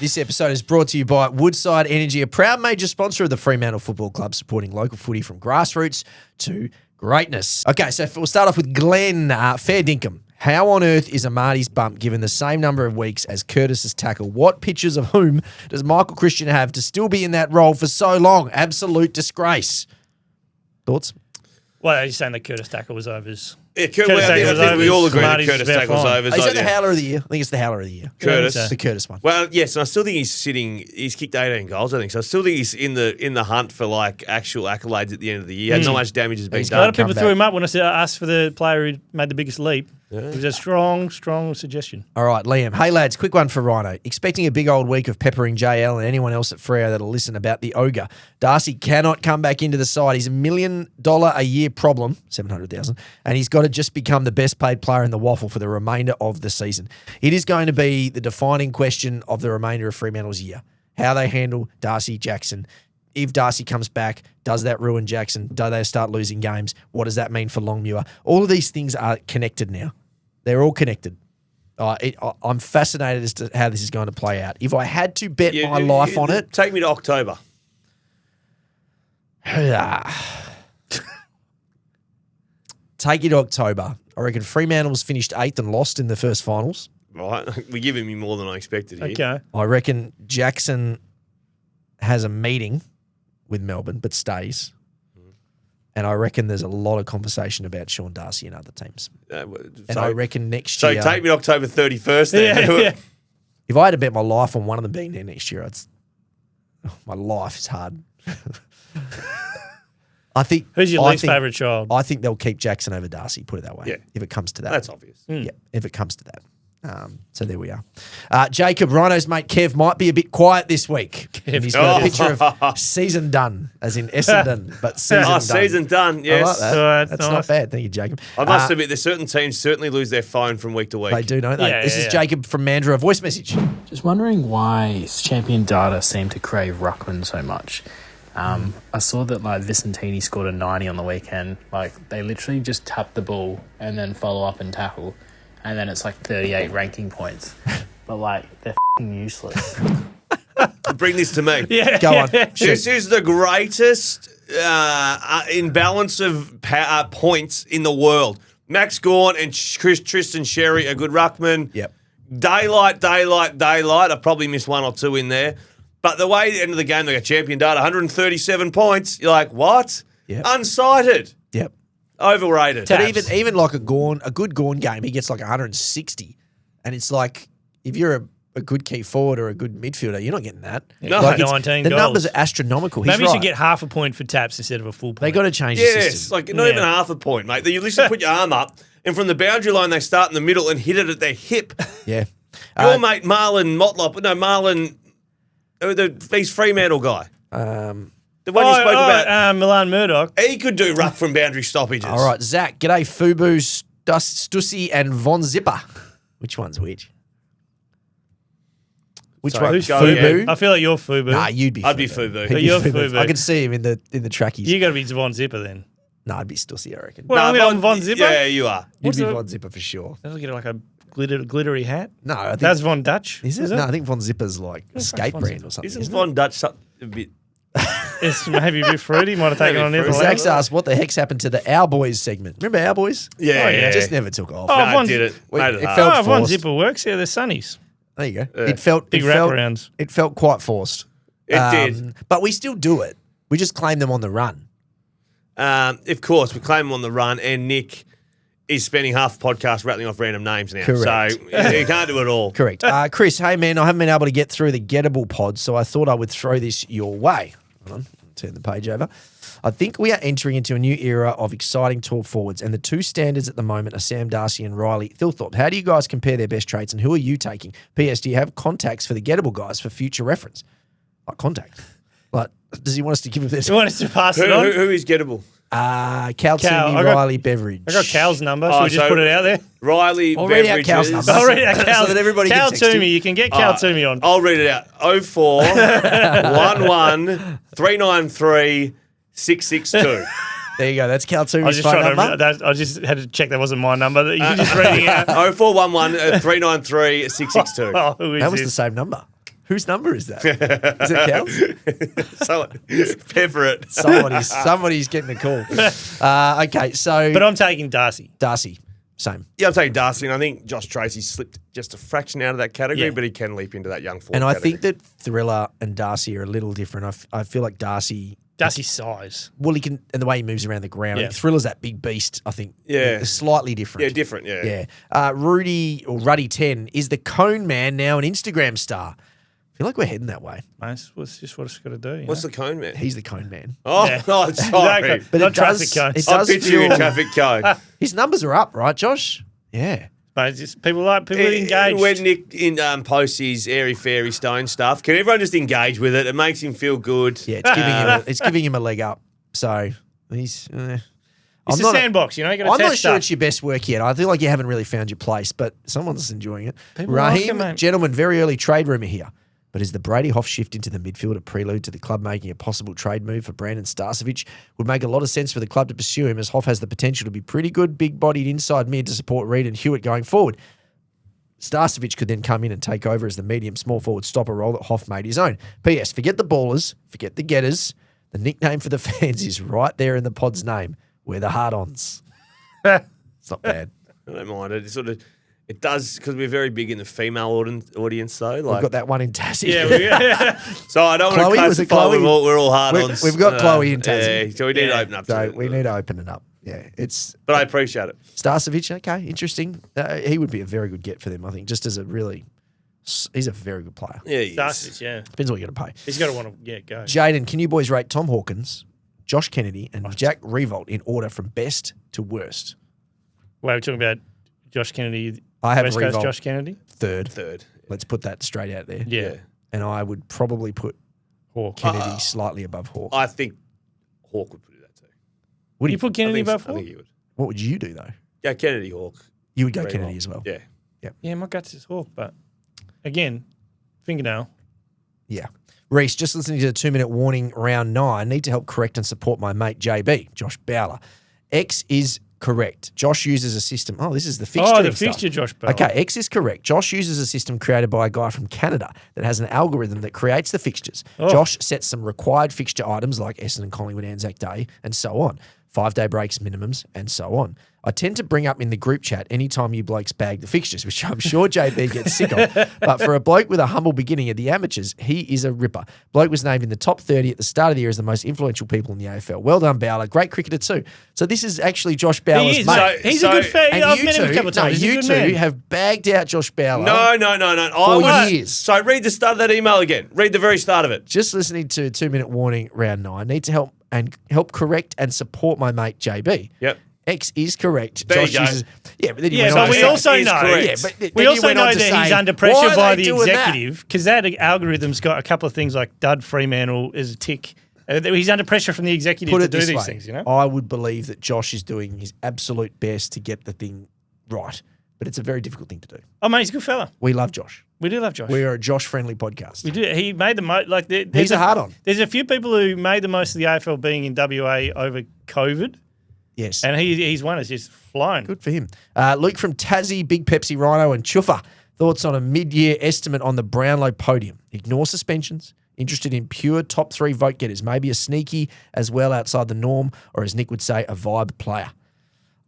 This episode is brought to you by Woodside Energy, a proud major sponsor of the Fremantle Football Club, supporting local footy from grassroots to greatness. Okay, so we'll start off with Glenn. Fair dinkum. How on earth is Amadi's bump given the same number of weeks as Curtis's tackle? What pictures of whom does Michael Christian have to still be in that role for so long? Absolute disgrace. Thoughts? Well, are you saying that Curtis tackle was overs? Yeah, I think we all agree that Curtis tackle's overs. Is that the howler of the year? I think it's the howler of the year. Curtis. The Curtis one. Well, yes, and I still think he's kicked 18 goals, I think. So I still think he's in the hunt for like actual accolades at the end of the year. Not much damage has been done. A lot of people threw him up when I asked for the player who made the biggest leap. Yeah. It was a strong suggestion. All right, Liam. Hey, lads, quick one for Rhino. Expecting a big old week of peppering JL and anyone else at Freo that'll listen about the ogre. Darcy cannot come back into the side. He's $1 million a year problem, $700,000, and he's got to just become the best paid player in the waffle for the remainder of the season. It is going to be the defining question of the remainder of Fremantle's year. How they handle Darcy Jackson. If Darcy comes back, does that ruin Jackson? Do they start losing games? What does that mean for Longmuir? All of these things are connected now. They're all connected. I'm fascinated as to how this is going to play out. If I had to bet my life on it... Take me to October. Take it to October. I reckon Fremantle's finished 8th and lost in the first finals. Right. We're giving me more than I expected here. Okay. I reckon Jackson has a meeting with Melbourne but stays. And I reckon there's a lot of conversation about Sean Darcy and other teams. And I reckon next year... So take me to October 31st then. Yeah. If I had to bet my life on one of them being there next year, my life is hard. I think... Who's your least favourite child? I think they'll keep Jackson over Darcy, put it that way. Yeah. If it comes to that. That's obvious. Yeah, if it comes to that. So there we are. Jacob, Rhino's mate Kev might be a bit quiet this week. And he's got a picture of season done, as in Essendon, but season done. Season done, yes. I like that. That's nice. not bad. Thank you, Jacob. I must admit, there's certain teams certainly lose their phone from week to week. They do, don't they? Yeah, this is Jacob from Mandurah. Voice message. Just wondering why champion data seem to crave ruckman so much. I saw that Vicentini scored a 90 on the weekend. They literally just tap the ball and then follow up and tackle. And then it's 38 ranking points. But they're f***ing useless. Bring this to me. Yeah. Go on. This is the greatest imbalance of points in the world. Max Gawn and Tristan Sherry, a good ruckman. Yep. Daylight. I probably missed one or two in there. But the way at the end of the game, they got champion data, 137 points. You're like, what? Yep. Unsighted. Yep. Overrated. But even a good Gawn game, he gets 160. And it's if you're a good key forward or a good midfielder, you're not getting that. No. 19 the goals. numbers are astronomical. He's Maybe you right. should get half a point for taps instead of a full point. They got to change the Yes, system. not even half a point, mate. You listen, put your arm up, and from the boundary line, they start in the middle and hit it at their hip. Yeah. Your mate Marlon he's Fremantle guy. The one you spoke about. Milan Murdoch. He could do ruck from boundary stoppages. All right, Zach. G'day, Fubu, Stussy, and Von Zipper. Which one's which? Which one? Who's Go Fubu? again. I feel like you're Fubu. Nah, you'd be. I'd be Fubu. Fubu. He'd be You're Fubu. I could see him in the trackies. You got to be Von Zipper then. No, I'd be Stussy, I reckon. Well, I'm Von Zipper. Yeah, you are. You'd be Von Zipper for sure. Does it get a glittery hat? No, I think That's Von Dutch. Is it? No, I think Von Zipper's a skate Von brand or something. Isn't Von Dutch a bit... It's maybe a bit fruity. Might have taken on the other Zach's way. asked what the heck's happened to the Our Boys segment. Remember Our Boys? Yeah. It just never took off. Oh, No, Von it did it. Made it it hard. felt Von forced. Zipper works. Yeah, they're sunnies. There you go. Yeah. Big wraparounds. It felt quite forced. It did. But we still do it. We just claim them on the run. Of course, we claim him on the run, and Nick is spending half the podcast rattling off random names now. Correct. So you can't do it all. Correct. Chris, hey man, I haven't been able to get through the Gettable pod, so I thought I would throw this your way. Hold on, turn the page over. I think we are entering into a new era of exciting tall forwards, and the two standards at the moment are Sam Darcy and Riley Thilthorpe. How do you guys compare their best traits, and who are you taking? P.S. Do you have contacts for the Gettable guys for future reference? Contact. Does he want us to give him this? You want us to pass it on? Who is gettable? Calcini, Riley Beveridge. I got Cal's number, so we just put it out there. Riley I'll read out Beverages. Cal's number. I'll read it out. So that everybody can Cal text him. Toomey. You can get Cal Toomey on. I'll read it out. 04 11 393 662. There you go. That's Cal I was Toomey's just phone trying number. to. I just had to check that wasn't my number. That you're just reading out. 0411 393 662. Oh, who is That was this? the same number. Whose number is that? Is it Cal's? So, pepper it. Somebody's getting a call. Okay, so But I'm taking Darcy. Darcy, same. Yeah, I'm taking Darcy, and I think Josh Tracy slipped just a fraction out of that category, Yeah. but he can leap into that young forward And I category. think that Thriller and Darcy are a little different. I feel like Darcy's size. well, he can, and the way he moves around the ground. I Yeah. think Thriller's that big beast. I think, Yeah. slightly different. Yeah, different, yeah. Yeah. Rudy or Ruddy 10 is the cone man now an Instagram star. I feel like we're heading that way. Mate, it's just what it's got to do. You What's know? the cone, man? He's the cone man. Oh, Yeah. oh, sorry. Exactly. But Not it does, traffic cones. it I'm does picturing feel a traffic cone. his numbers are up, right, Josh? Yeah. Mate, it's just people engaged. When Nick posts his airy fairy stone stuff, can everyone just engage with it? It makes him feel good. Yeah, it's giving him a leg up. So he's. It's I'm a not sandbox, you know. You got to I'm test not sure stuff. it's your best work yet. I feel like you haven't really found your place, but someone's enjoying it. People like Raheem, it, mate. gentlemen, very early trade rumour here. But is the Brady Hoff shift into the midfield a prelude to the club making a possible trade move for Brandon Starcevic? Would make a lot of sense for the club to pursue him, as Hoff has the potential to be pretty good, big-bodied inside mid to support Reed and Hewitt going forward. Starcevic could then come in and take over as the medium small forward stopper role that Hoff made his own. P.S. Forget the ballers, forget the getters. The nickname for the fans is right there in the pod's name. We're the hard-ons. It's not bad. I don't mind it. It does, because we're very big in the female audience, though. We've Like, got that one in Tassie. Yeah, so I don't want Chloe, to was it classify Chloe? we're all hard ons. We've got Chloe in Tassie. Yeah, so we need to open up to So it. we need to open it up. Yeah, it's But I appreciate it. Starcevic. Okay, interesting. He would be a very good get for them, I think. Just as he's a very good player. Yeah, he is. Darcy's, yeah. Depends what you're going to pay. He's got to want to go. Jaden, can you boys rate Tom Hawkins, Josh Kennedy, and Jack Revolt in order from best to worst? Wait, we're talking about Josh Kennedy. I have West Coast Revolt Josh Kennedy. third. Let's put that straight out there. Yeah. And I would probably put Hawk. Kennedy slightly above Hawk. I think Hawk would do that too. Would you put Kennedy above I Hawk? think he would. What would you do, though? Yeah, Kennedy, Hawk. You would go Revolt. Kennedy as well. Yeah. Yeah, my guts is Hawk, but again, fingernail. Yeah. Reese, just listening to the 2-minute warning round 9, need to help correct and support my mate JB, Josh Bowler. X is correct. Josh uses a system. Oh, this is the fixture. Oh, the of stuff. fixture, Josh Bell. Okay, X is correct. Josh uses a system created by a guy from Canada that has an algorithm that creates the fixtures. Oh. Josh sets some required fixture items like Essendon, Collingwood, Anzac Day, and so on. 5-day breaks, minimums, and so on. I tend to bring up in the group chat anytime you blokes bag the fixtures, which I'm sure JB gets sick of. But for a bloke with a humble beginning at the amateurs, he is a ripper. Bloke was named in the top 30 at the start of the year as the most influential people in the AFL. Well done, Bowler. Great cricketer too. So this is actually Josh Bowler's He is. mate. He's a good fan. And I've you met him a couple of times. He's a you good two man. have bagged out Josh Bowler. No. I was, years. So read the start of that email again. Read the very start of it. Just listening to 2-minute warning round 9. Need to help correct and support my mate JB. Yep. X is correct. There you Josh go. uses, yeah, but then you Yeah, went but on to we say- also is know. correct. Yeah, but then We you also went on know to that he's say, under why pressure are by they the doing that? executive because that algorithm's got a couple of things like dud Fremantle as a tick. He's under pressure from the executive Put to it do this these way, things, you know? I would believe that Josh is doing his absolute best to get the thing right, but it's a very difficult thing to do. Oh, mate, he's a good fella. We love Josh. We do love Josh. We are a Josh-friendly podcast. We do. He made the most. Like He's a hard-on. There's a few people who made the most of the AFL being in WA over COVID, Yes. and he's one. It's just flying. Good for him. Luke from Tassie, Big Pepsi Rhino and Chuffa. Thoughts on a mid-year estimate on the Brownlow podium? Ignore suspensions. Interested in pure top 3 vote getters. Maybe a sneaky as well outside the norm, or as Nick would say, a vibe player.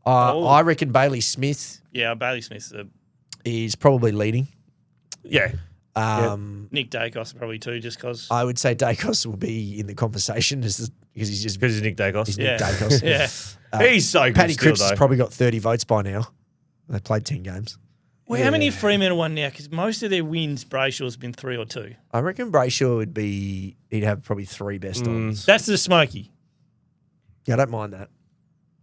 I reckon Bailey Smith Yeah, Bailey Smith's is probably leading. Yeah. Nick Dacos probably too, just because. I would say Dacos will be in the conversation because he's just Because he's Nick Dacos. he's Yeah. Nick Dacos. Yeah. He's so good Paddy still, Cripps though. has probably got 30 votes by now. They played 10 games. Well, how many have Fremantle won now? Because most of their wins, Brayshaw's been 3 or 2. I reckon Brayshaw he'd have probably 3 best odds. That's the Smoky. Yeah, I don't mind that.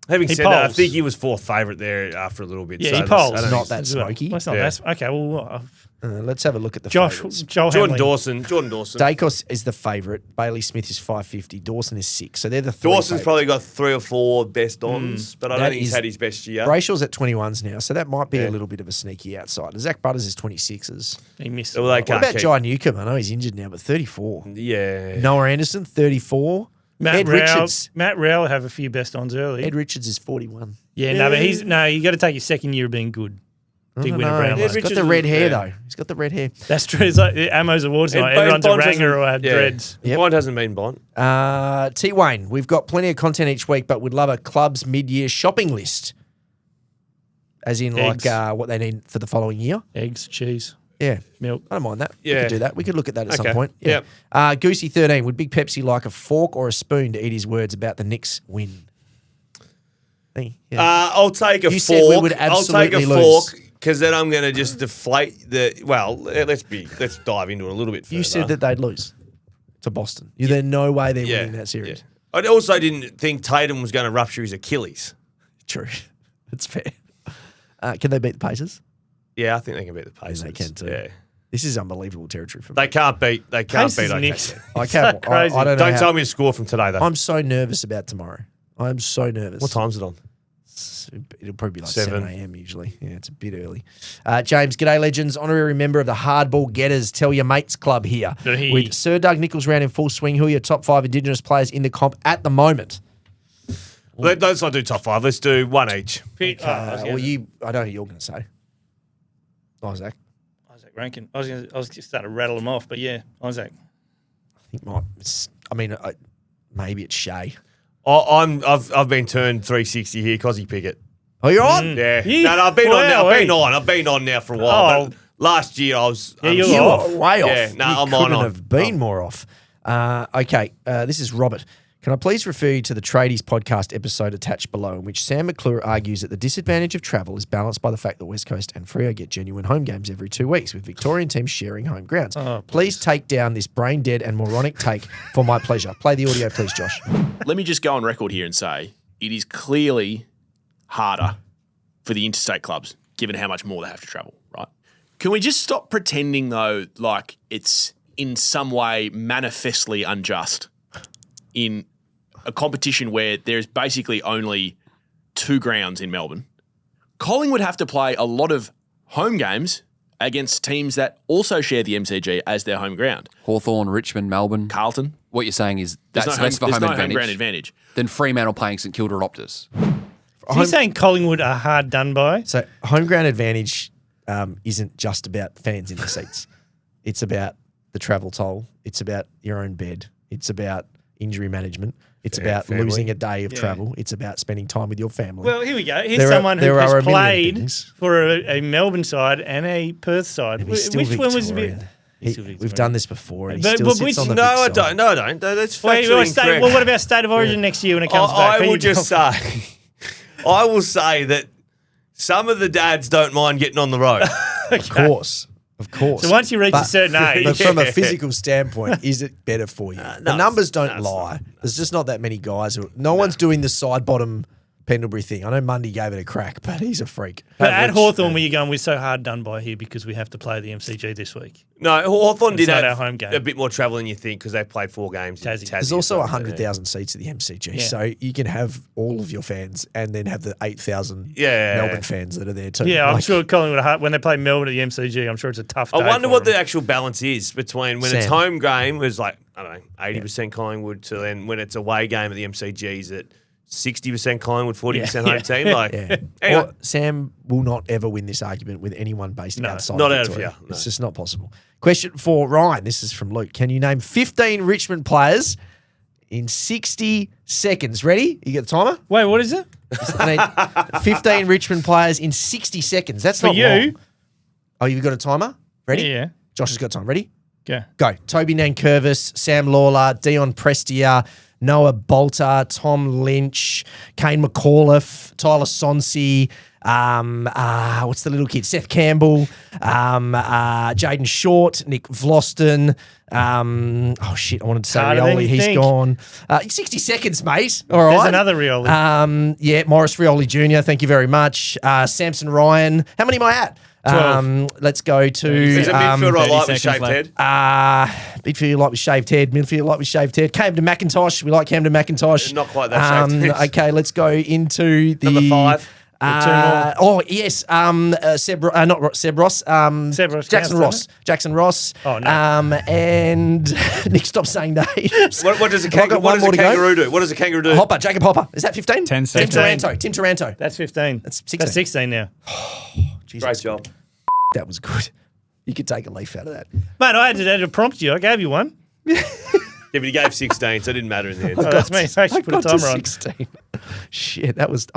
Having He said that, I polls. think he was 4th favourite there after a little bit. Yeah, so he that's- polls. I don't Not think- that As well. smoky. Well, it's not Yeah. that. Okay, well, Let's have a look at the Joel Jordan Hamlin. Dawson. Dacos is the favourite. Bailey Smith is 550. Dawson is 6. So they're the 3 Dawson's favourites. probably got 3 or 4 best ons, but I That don't think he's is- had his best year. Brayshaw's at 21s now, so that might be Yeah. a little bit of a sneaky outsider. Zach Butters is 26s. He missed Well, it. they What can't about keep- Jai Newcomb? I know he's injured now, but 34. Yeah. Noah Anderson, 34. Ed Rowell, Richards. Matt Rowell have a few best ons early. Ed Richards is 41. Yeah, no, but you got to take your second year of being good. Big winner, No, Brownlow. he's got the red hair, though. He's got the red hair. That's true. It's like the Ammo's Awards night. Everyone's a ranger or had dreads. Bond hasn't been Bond. T. Wayne, we've got plenty of content each week, but would love a club's mid-year shopping list. As in, Eggs. like, what they need for the following year. Eggs, cheese, Yeah. milk. I don't mind that. We Yeah. could do that. We could look at that at some Okay. point. Yeah. Goosey13, would Big Pepsi like a fork or a spoon to eat his words about the Knicks win? Hey, yeah. I'll take a You fork. said we would I'll take a absolutely fork lose. because then I'm going to just deflate the. Well, let's dive into it a little bit further. You said that they'd lose to Boston. There's no way they're winning that series. I also didn't think Tatum was going to rupture his Achilles. True. That's fair. Can they beat the Pacers? Yeah, I think they can beat the Pacers. They can too. Yeah. This is unbelievable territory for me. They can't beat. They can't Pacers beat. Knicks. OKC. I can't. crazy. I don't know. Don't tell me the score from today though. I'm so nervous about tomorrow. I'm so nervous. What time's it on? It'll probably be like 7 7 a.m. usually. Yeah, it's a bit early. James, g'day legends. Honorary member of the Hardball Getters. Tell your mates club here. Hey. With Sir Doug Nichols round in full swing, who are your top 5 Indigenous players in the comp at the moment? Let's not do top 5. Let's do one each. I I don't know who you're going to say. Isaac. Isaac Rankin. I was just starting to rattle them off, but yeah, Isaac. I think maybe it's Shea. I've been turned 360 here, Cozzy Pickett. Oh, you're on? Yeah. Yeah. No, I've been on now. Wow, I've been on now for a while. Oh. But last year I was. Yeah, you You were off. are way off. Yeah, no, you I'm couldn't on. have been more off. Okay, this is Robert. Can I please refer you to the Tradies podcast episode attached below, in which Sam McClure argues that the disadvantage of travel is balanced by the fact that West Coast and Freo get genuine home games every 2 weeks, with Victorian teams sharing home grounds. Please take down this brain dead and moronic take for my pleasure. Play the audio, please, Josh. Let me just go on record here and say it is clearly harder for the interstate clubs, given how much more they have to travel, right? Can we just stop pretending, though, like it's in some way manifestly unjust in a competition where there's basically only 2 grounds in Melbourne? Collingwood have to play a lot of home games against teams that also share the MCG as their home ground. Hawthorn, Richmond, Melbourne. Carlton. What you're saying is There's that's no for home advantage. ground advantage. Then Fremantle playing St Kilda Optus. So you're saying Collingwood are hard done by? So home ground advantage isn't just about fans in the seats. It's about the travel toll. It's about your own bed. It's about injury management. It's about family. losing a day of travel. It's about spending time with your family. Well, here we go. Here's There are- someone who there are has a million played things. for a Melbourne side and a Perth side. And he's still Which one was Victorian. He's still Victorian. We've done this before, and he But- still but sits which- on the No, big I side. don't. No, I don't. That's Wait, factually incorrect. what about State of Origin next year when it comes back? I Who will you just go- say, I will say that some of the dads don't mind getting on the road. Of course. So once you reach a certain age, But from a physical standpoint, is it better for you? The no, numbers don't it's lie. not. There's just not that many guys who. No one's doing the side bottom Pendlebury thing. I know Mundy gave it a crack, but he's a freak. but at Hawthorn, where you're going, we're so hard done by here because we have to play the MCG this week. No, Hawthorn did not have our home game. a bit more travel than you think because they played 4 games. in Tassie. There's or also something. 100,000 seats at the MCG, Yeah. so you can have all of your fans and then have the 8,000 Yeah. Melbourne fans that are there too. Yeah, I'm Like, sure Collingwood, when they play Melbourne at the MCG, I'm sure it's a tough day I wonder for what them. the actual balance is between when it's Sam. home game was like, I don't know, 80% Collingwood to then when it's away game at the MCGs at 60% Collingwood, 40% home team. Like, Yeah. anyway. Or Sam will not ever win this argument with anyone based outside. not out of Victoria. here, no. It's just not possible. Question for Ryan. This is from Luke. Can you name 15 Richmond players in 60 seconds? Ready? You get the timer? Wait, what is it? I need 15 Richmond players in 60 seconds. That's For not you? long. Oh, you've got a timer? Ready? Yeah. Josh has got time. Ready? Go. Go. Toby Nankervis, Sam Lawler, Dion Prestia, Noah Bolter, Tom Lynch, Kane McAuliffe, Tyler Sonsi, what's the little kid? Seth Campbell, Jaden Short, Nick Vlosten. Oh shit! I wanted to say Harder than Rioli. you He's think. gone. 60 seconds, mate. All right. There's another Rioli. Yeah, Morris Rioli Jr. Thank you very much. Samson Ryan. How many am I at? 12. Let's go to There's a midfielder I 30 like with seconds shaved left. head. midfield like with shaved head. Midfield like with shaved head. Camden McIntosh. We like Camden McIntosh. Not quite that shaved head. Okay, let's go into the Number 5. Oh yes, not Seb Ross. Seb Ross Jackson counts, Ross. doesn't Jackson Ross. Oh, no. And Nick, stop saying names. What does a Have I got one more to go? kangaroo do? What does a kangaroo do? Jacob Hopper. Is that 15? 10 Tim seconds. Taranto. Tim Taranto. That's 15. That's 16. That's 16 now. Jeez, Great job. that was good. You could take a leaf out of that. Mate, I had to prompt you. I gave you one. Yeah, but he gave 16, so it didn't matter in the end. Oh, that's me. I I should put got a to timer on. 16. Shit, I was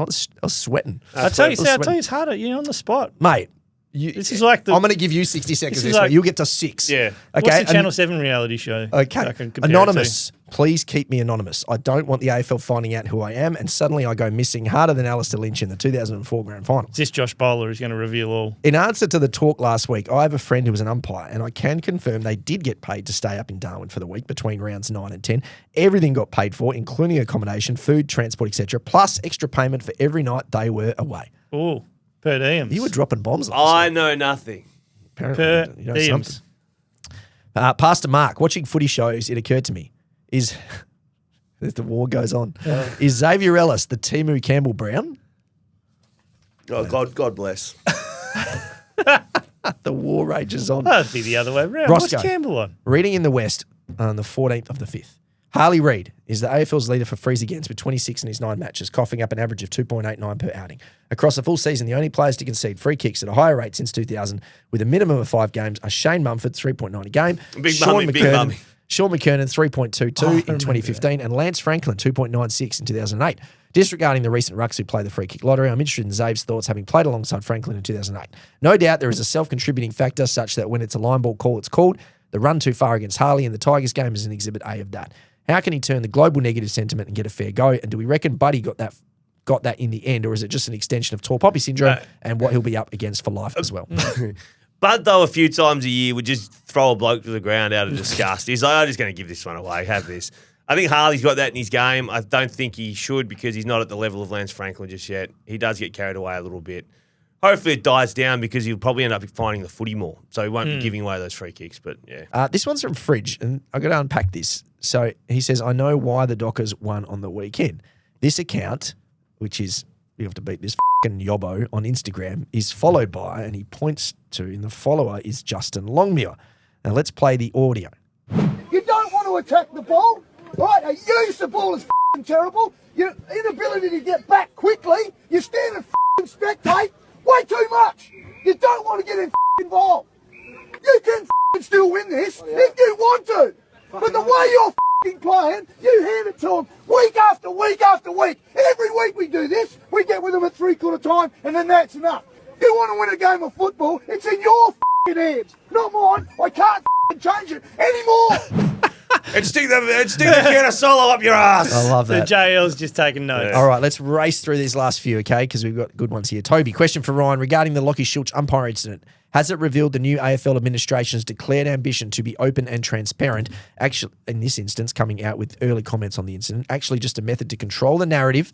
sweating. I tell you, it's harder. You're on the spot. Mate, This is like the. I'm going to give you 60 seconds is this like- week. You'll get to 6. Yeah. What's Okay. the Channel 7 reality show? Okay. I can compare it Anonymous. Please keep me anonymous. I don't want the AFL finding out who I am, and suddenly I go missing harder than Alistair Lynch in the 2004 Grand Final. to. Is this Josh Bowler who's going to reveal all? In answer to the talk last week, I have a friend who was an umpire, and I can confirm they did get paid to stay up in Darwin for the week between rounds 9 and 10. Everything got paid for, including accommodation, food, transport, etc., plus extra payment for every night they were away. Oh, per diems. You were dropping bombs last I week. know nothing. Apparently, per you know diems. something. Pastor Mark, watching footy shows, it occurred to me, as the war goes on, is Xavier Ellis the Timu Campbell Brown? Oh, God bless. The war rages on. That'd be the other way around. Roscoe. What's Campbell on? Reading in the West on the 14th of the 5th. Harley Reed is the AFL's leader for frees against with 26 in his 9 matches, coughing up an average of 2.89 per outing. Across a full season, the only players to concede free kicks at a higher rate since 2000 with a minimum of 5 games are Shane Mumford, 3.9 a game, Big mummy. Sean McKernan, 3.22 in 2015, and Lance Franklin, 2.96 in 2008. Disregarding the recent rucks who play the free kick lottery, I'm interested in Zave's thoughts having played alongside Franklin in 2008. No doubt there is a self-contributing factor such that when it's a line ball call, it's called. The run too far against Harley in the Tigers game is an exhibit A of that. How can he turn the global negative sentiment and get a fair go? And do we reckon Buddy got that in the end, or is it just an extension of tall poppy syndrome and what he'll be up against for life as well? Bud, though, a few times a year would just throw a bloke to the ground out of disgust. He's like, I'm just going to give this one away. Have this. I think Harley's got that in his game. I don't think he should because he's not at the level of Lance Franklin just yet. He does get carried away a little bit. Hopefully it dies down because he'll probably end up finding the footy more. So he won't be giving away those free kicks. But yeah. This one's from Fridge, and I've got to unpack this. So he says, I know why the Dockers won on the weekend. This account, which is, you have to beat this fucking yobbo on Instagram, is followed by, and he points to, in the follower is Justin Longmuir. Now let's play the audio. You don't want to attack the ball, right? A use the ball is f***ing terrible. Your inability to get back quickly, you stand and f***ing spectate way too much. You don't want to get involved. You can f***ing still win this if you want to. But the way you're f***ing playing, you hand it to them week after week after week. Every week we do this, we get with them at three-quarter time, and then that's enough. You want to win a game of football, it's in your f***ing hands, not mine. I can't f***ing change it anymore. And stick the can of solo up your ass. I love The that. JL's just taking notes. All right, let's race through these last few, okay? Because we've got good ones here. Toby, question for Ryan regarding the Lockie Schultz umpire incident. Has it revealed the new AFL administration's declared ambition to be open and transparent? Actually, in this instance, coming out with early comments on the incident, actually just a method to control the narrative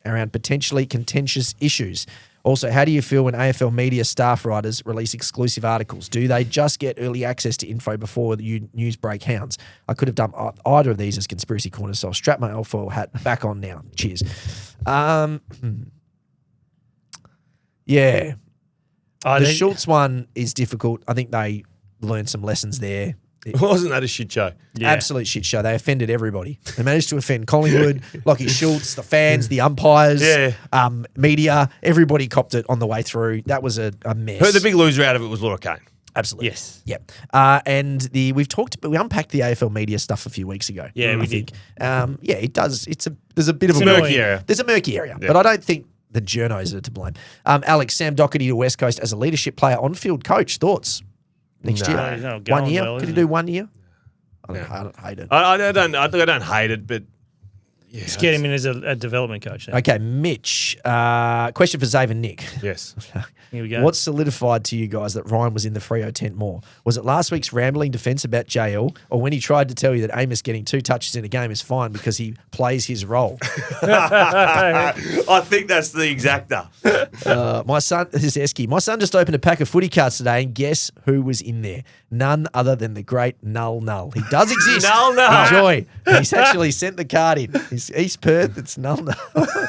around potentially contentious issues. Also, how do you feel when AFL media staff writers release exclusive articles? Do they just get early access to info before the news break hounds? I could have done either of these as conspiracy corners, so I'll strap my alfoil hat back on now. Cheers. Yeah. The Schultz one is difficult. I think they learned some lessons there. Wasn't that a shit show? Yeah. Absolute shit show. They offended everybody. They managed to offend Collingwood, Lockie Schultz, the fans, the umpires, media. Everybody copped it on the way through. That was a mess. Who the big loser out of it was Laura Kane. Absolutely. Yes. Yep. And we unpacked the AFL media stuff a few weeks ago. Yeah, we think. It does. There's a bit of It's a annoying. murky area. There's a murky area, but I don't think the journos are to blame. Alex, Sam Doherty to West Coast as a leadership player, on-field coach. Thoughts? Next No. year? He's not 1 going year? well, Could is you he? do 1 year? I don't hate it. I don't hate it, but yeah, Let's get him in as a development coach. Then. Okay, Mitch. Question for Zave and Nick. yes. Here we go. What solidified to you guys that Ryan was in the Freo tent more? Was it last week's rambling defence about JL, or when he tried to tell you that Amos getting 2 touches in a game is fine because he plays his role? I think that's the exacta. My son, this is Esky. My son just opened a pack of footy cards today, and guess who was in there? None other than the great Null Null. He does exist. Null Null. Enjoy. He's actually sent the card in. He's East Perth. It's Null Null.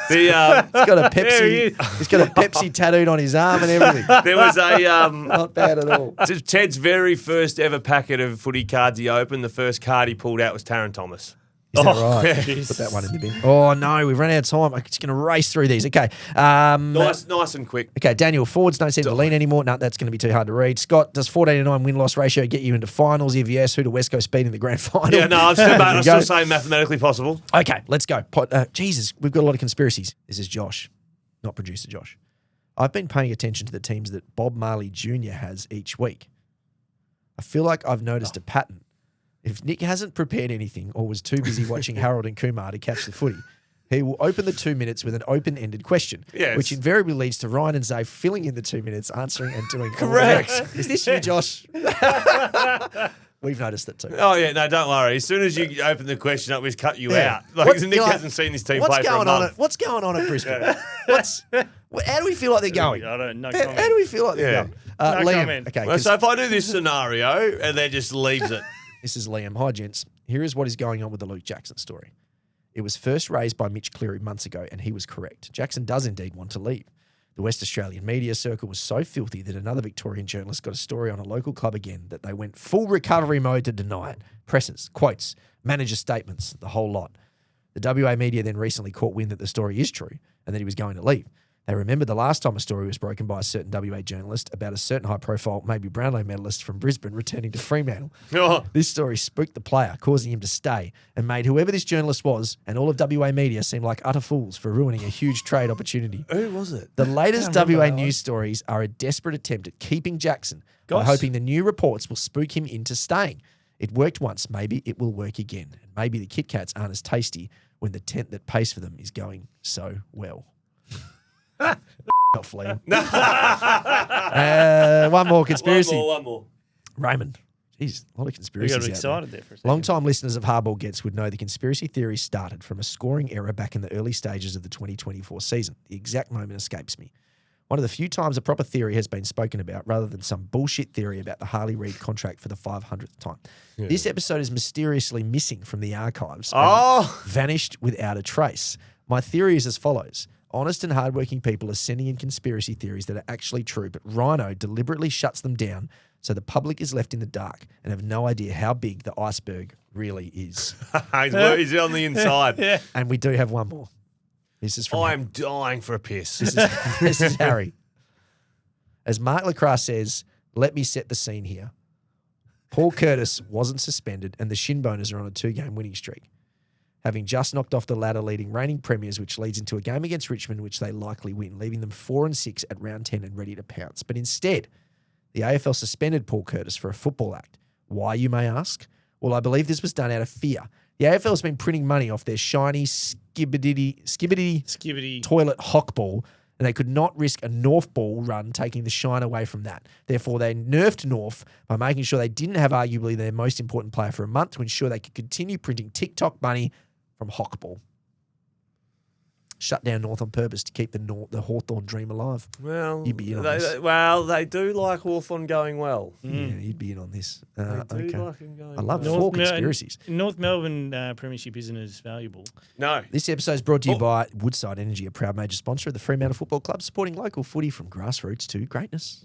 He's got a Pepsi. He's got a Pepsi tattooed on his arm and everything. There was a Not bad at all. Ted's very first ever packet of footy cards he opened. The first card he pulled out was Taron Thomas. Is that Oh, right? jeez. Put that one in the bin. Oh, no, we've run out of time. I'm just going to race through these. Okay. Nice and quick. Okay, Daniel, forwards don't seem to lean anymore. No, that's going to be too hard to read. Scott, does 14-9 win-loss ratio get you into finals? If yes, who do West Coast beat in the grand final? Yeah, no, I'm still saying mathematically possible. Okay, let's go. Jesus, we've got a lot of conspiracies. This is Josh, not producer Josh. I've been paying attention to the teams that Bob Marley Jr. has each week. I feel like I've noticed a pattern. If Nick hasn't prepared anything or was too busy watching Harold and Kumar to catch the footy, he will open the 2 minutes with an open-ended question, which invariably leads to Ryan and Zay filling in the 2 minutes, answering and doing correct. Is this you, Josh? We've noticed that too. Oh, yeah, no, don't worry. As soon as you open the question up, we've cut you out. Like, Nick hasn't seen this team play for a month. What's going on at Brisbane? How do we feel like they're going? I don't know. How do we feel like they're going? No Liam, comment. okay. Well, so if I do this scenario and then just leaves it. This is Liam. Hi, gents. Here is what is going on with the Luke Jackson story. It was first raised by Mitch Cleary months ago, and he was correct. Jackson does indeed want to leave. The West Australian media circle was so filthy that another Victorian journalist got a story on a local club again that they went full recovery mode to deny it. Presses, quotes, manager statements, the whole lot. The WA media then recently caught wind that the story is true and that he was going to leave. They remembered the last time a story was broken by a certain WA journalist about a certain high-profile, maybe Brownlow medalist from Brisbane returning to Fremantle. Oh. This story spooked the player, causing him to stay, and made whoever this journalist was and all of WA media seem like utter fools for ruining a huge trade opportunity. Who was it? The latest WA news stories are a desperate attempt at keeping Jackson by hoping the new reports will spook him into staying. It worked once, maybe it will work again. And maybe the Kit Kats aren't as tasty when the tent that pays for them is going so well. Off, Liam. One more conspiracy. One more. Raymond. Jeez, a lot of We conspiracies. got out excited there for a second. Long-time listeners of Hardball Gets would know the conspiracy theory started from a scoring error back in the early stages of the 2024 season. The exact moment escapes me. One of the few times a proper theory has been spoken about rather than some bullshit theory about the Harley Reed contract for the 500th time. Yeah. This episode is mysteriously missing from the archives. Vanished without a trace. My theory is as follows. Honest and hardworking people are sending in conspiracy theories that are actually true, but Rhino deliberately shuts them down so the public is left in the dark and have no idea how big the iceberg really is. He's on the inside. Yeah. And we do have one more. This is from I'm dying for a piss. This is Harry. As Mark Lacroix says, let me set the scene here. Paul Curtis wasn't suspended and the Shinboners are on a 2-game winning streak, having just knocked off the ladder leading reigning premiers, which leads into a game against Richmond, which they likely win, leaving them 4-6 at round 10 and ready to pounce. But instead, the AFL suspended Paul Curtis for a football act. Why, you may ask? Well, I believe this was done out of fear. The AFL has been printing money off their shiny skibbity toilet hock ball, and they could not risk a North ball run taking the shine away from that. Therefore, they nerfed North by making sure they didn't have arguably their most important player for a month to ensure they could continue printing TikTok money from Hockball. Shut down North on purpose to keep the Hawthorn dream alive. Well, you'd be in on this. They do like Hawthorn going well. Yeah, you'd be in on this. They do Okay. like him going I love well. four conspiracies. North Melbourne Premiership isn't as valuable. No. This episode is brought to you by Woodside Energy, a proud major sponsor of the Fremantle Football Club, supporting local footy from grassroots to greatness.